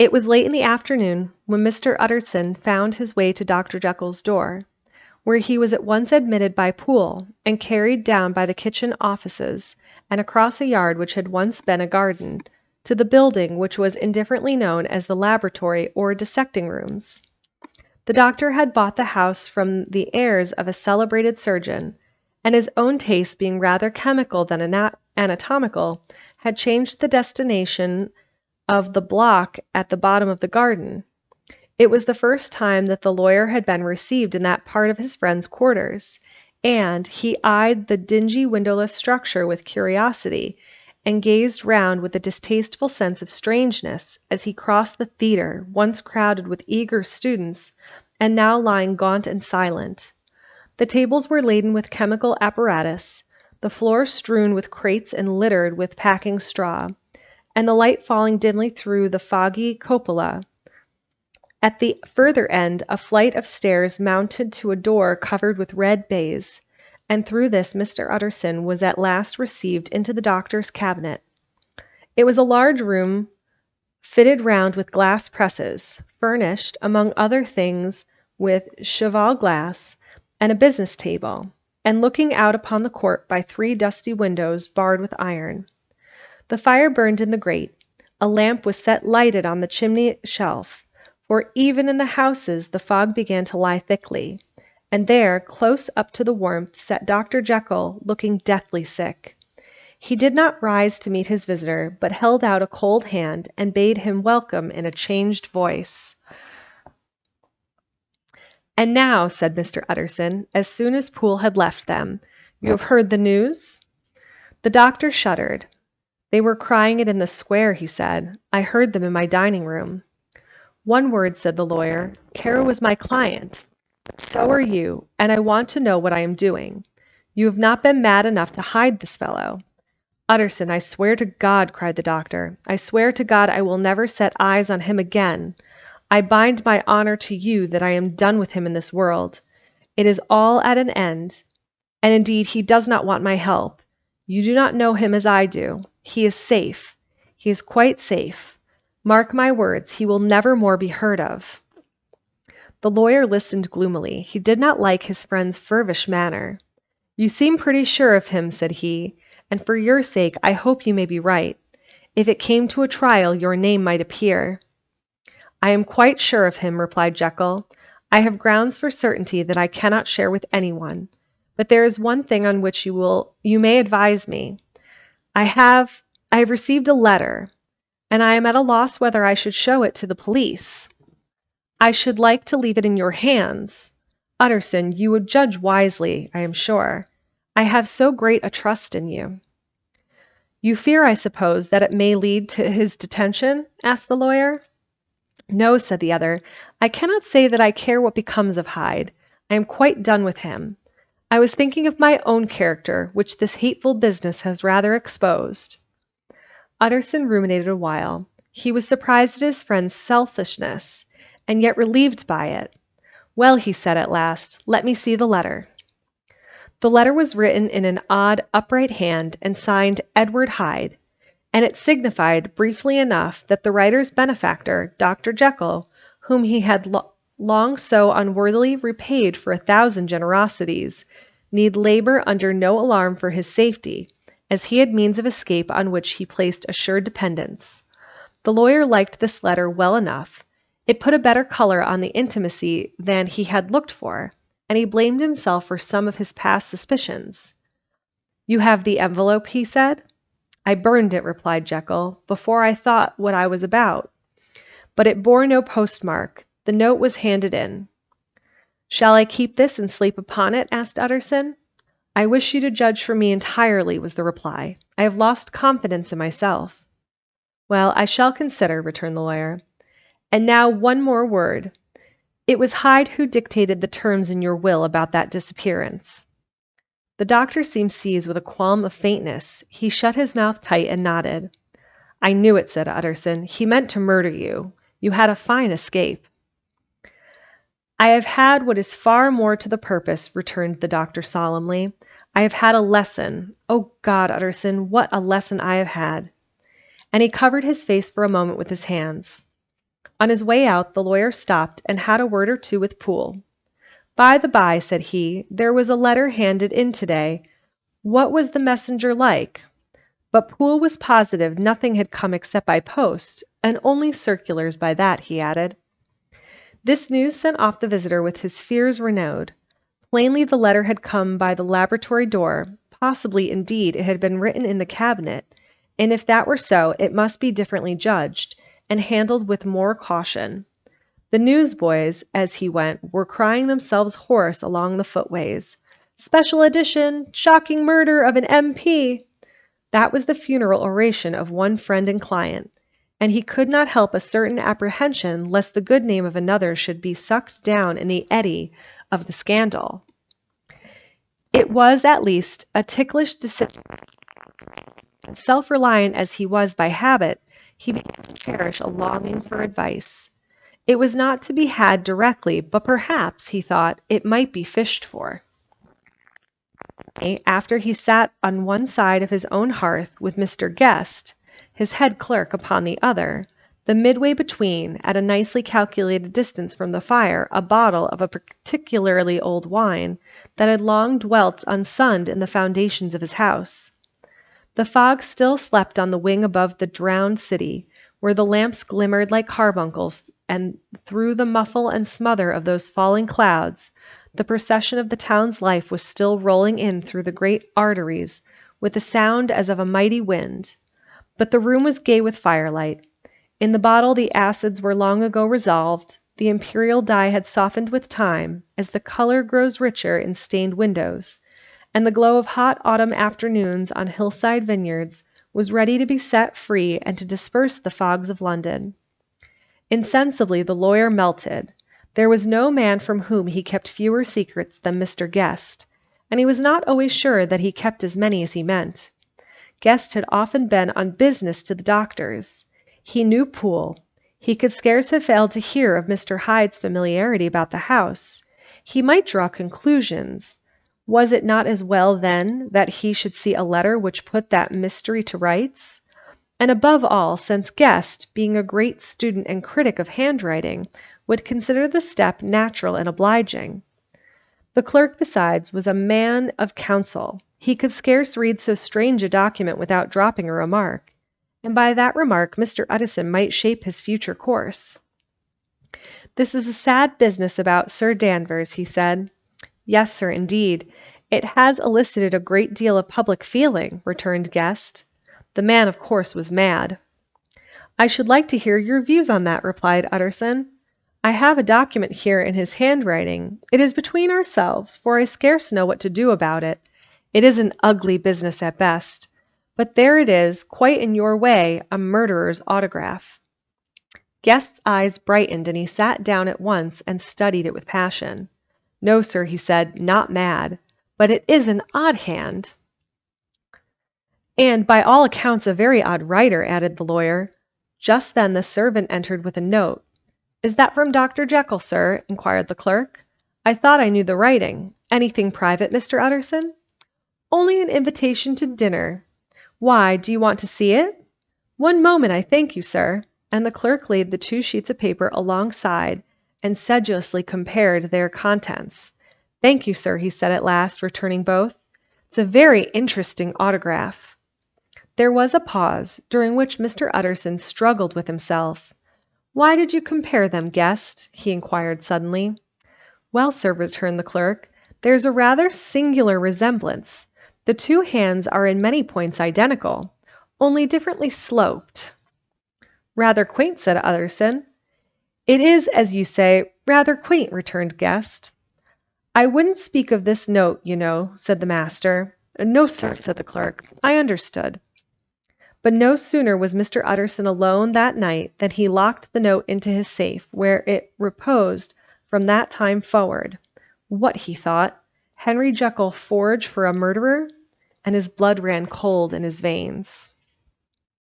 It was late in the afternoon when Mr. Utterson found his way to Dr. Jekyll's door, where he was at once admitted by Poole and carried down by the kitchen offices and across a yard which had once been a garden, to the building which was indifferently known as the laboratory or dissecting rooms. The doctor had bought the house from the heirs of a celebrated surgeon, and his own taste being rather chemical than anatomical, had changed the destination of the block at the bottom of the garden. It was the first time that the lawyer had been received in that part of his friend's quarters, and he eyed the dingy windowless structure with curiosity, and gazed round with a distasteful sense of strangeness as he crossed the theatre, once crowded with eager students, and now lying gaunt and silent. The tables were laden with chemical apparatus, the floor strewn with crates and littered with packing straw, and the light falling dimly through the foggy cupola. At the further end, a flight of stairs mounted to a door covered with red baize, and through this Mr. Utterson was at last received into the doctor's cabinet. It was a large room fitted round with glass presses, furnished, among other things, with cheval glass and a business table, and looking out upon the court by 3 dusty windows barred with iron. The fire burned in the grate. A lamp was set lighted on the chimney shelf, for even in the houses the fog began to lie thickly, and there, close up to the warmth, sat Dr. Jekyll, looking deathly sick. He did not rise to meet his visitor, but held out a cold hand and bade him welcome in a changed voice. "And now," said Mr. Utterson, as soon as Poole had left them, "you have heard the news?" The doctor shuddered. "They were crying it in the square," he said. "I heard them in my dining room." "One word," said the lawyer. "Carew is my client. So are you, and I want to know what I am doing. You have not been mad enough to hide this fellow." "Utterson, I swear to God," cried the doctor, "I swear to God I will never set eyes on him again. I bind my honor to you that I am done with him in this world. It is all at an end. And indeed he does not want my help. You do not know him as I do. He is safe. He is quite safe. Mark my words, he will never more be heard of." The lawyer listened gloomily. He did not like his friend's feverish manner. "You seem pretty sure of him," said he, "and for your sake I hope you may be right. If it came to a trial, your name might appear." "I am quite sure of him," replied Jekyll. "I have grounds for certainty that I cannot share with anyone. But there is one thing on which you may advise me. I have received a letter, and I am at a loss whether I should show it to the police. I should like to leave it in your hands. Utterson, you would judge wisely, I am sure. I have so great a trust in you." "You fear, I suppose, that it may lead to his detention?" asked the lawyer. "No," said the other. "I cannot say that I care what becomes of Hyde. I am quite done with him. I was thinking of my own character, which this hateful business has rather exposed." Utterson ruminated a while. He was surprised at his friend's selfishness, and yet relieved by it. "Well," he said at last, "let me see the letter." The letter was written in an odd, upright hand, and signed Edward Hyde, and it signified, briefly enough, that the writer's benefactor, Dr. Jekyll, whom he had long so unworthily repaid for 1,000 generosities, need labor under no alarm for his safety, as he had means of escape on which he placed assured dependence. The lawyer liked this letter well enough. It put a better color on the intimacy than he had looked for, and he blamed himself for some of his past suspicions. "You have the envelope?" he said. "I burned it," replied Jekyll, "before I thought what I was about. But it bore no postmark. The note was handed in." "Shall I keep this and sleep upon it?" asked Utterson. "I wish you to judge for me entirely," was the reply. "I have lost confidence in myself." "Well, I shall consider," returned the lawyer. "And now one more word. It was Hyde who dictated the terms in your will about that disappearance." The doctor seemed seized with a qualm of faintness. He shut his mouth tight and nodded. "I knew it," said Utterson. "He meant to murder you. You had a fine escape." "I have had what is far more to the purpose," returned the doctor solemnly. "I have had a lesson. Oh God, Utterson, what a lesson I have had!" And he covered his face for a moment with his hands. On his way out, the lawyer stopped and had a word or two with Poole. "By the by," said he, "there was a letter handed in today. What was the messenger like?" But Poole was positive nothing had come except by post, and only circulars by that, he added. This news sent off the visitor with his fears renewed. Plainly the letter had come by the laboratory door, possibly indeed it had been written in the cabinet, and if that were so, it must be differently judged, and handled with more caution. The newsboys, as he went, were crying themselves hoarse along the footways. "Special edition! Shocking murder of an MP!" That was the funeral oration of one friend and client, and he could not help a certain apprehension lest the good name of another should be sucked down in the eddy of the scandal. It was, at least, a ticklish decision. Self-reliant as he was by habit, he began to cherish a longing for advice. It was not to be had directly, but perhaps, he thought, it might be fished for. After he sat on one side of his own hearth with Mr. Guest, his head clerk, upon the other, the midway between, at a nicely calculated distance from the fire, a bottle of a particularly old wine that had long dwelt unsunned in the foundations of his house. The fog still slept on the wing above the drowned city, where the lamps glimmered like carbuncles, and through the muffle and smother of those falling clouds, the procession of the town's life was still rolling in through the great arteries with a sound as of a mighty wind. But the room was gay with firelight. In the bottle the acids were long ago resolved, the imperial dye had softened with time, as the color grows richer in stained windows, and the glow of hot autumn afternoons on hillside vineyards was ready to be set free and to disperse the fogs of London. Insensibly the lawyer melted. There was no man from whom he kept fewer secrets than Mr. Guest, and he was not always sure that he kept as many as he meant. Guest had often been on business to the doctors. He knew Poole. He could scarce have failed to hear of Mr. Hyde's familiarity about the house. He might draw conclusions. Was it not as well, then, that he should see a letter which put that mystery to rights? And above all, since Guest, being a great student and critic of handwriting, would consider the step natural and obliging. The clerk, besides, was a man of counsel. He could scarce read so strange a document without dropping a remark, and by that remark Mr. Utterson might shape his future course. "This is a sad business about Sir Danvers," he said. "Yes, sir, indeed. It has elicited a great deal of public feeling," returned Guest. The man, of course, was mad. "I should like to hear your views on that," replied Utterson. "I have a document here in his handwriting. It is between ourselves, for I scarce know what to do about it. It is an ugly business at best. But there it is, quite in your way, a murderer's autograph." Guest's eyes brightened, and he sat down at once and studied it with passion. "No, sir," he said, "not mad. But it is an odd hand." "And by all accounts a very odd writer," added the lawyer. Just then the servant entered with a note. "Is that from Dr. Jekyll, sir?" inquired the clerk. "I thought I knew the writing. Anything private, Mr. Utterson?" "Only an invitation to dinner." "Why, do you want to see it?" "One moment, I thank you, sir." And the clerk laid the 2 sheets of paper alongside and sedulously compared their contents. "Thank you, sir," he said at last, returning both. "It's a very interesting autograph." There was a pause, during which Mr. Utterson struggled with himself. "Why did you compare them, Guest?" he inquired suddenly. "Well, sir," returned the clerk, "there's a rather singular resemblance. The 2 hands are in many points identical, only differently sloped." "Rather quaint," said Utterson. "It is, as you say, rather quaint," returned Guest. "I wouldn't speak of this note, you know," said the master. "No, sir," said the clerk. "I understood." But no sooner was Mr. Utterson alone that night than he locked the note into his safe, where it reposed from that time forward. What, he thought, Henry Jekyll forged for a murderer? And his blood ran cold in his veins.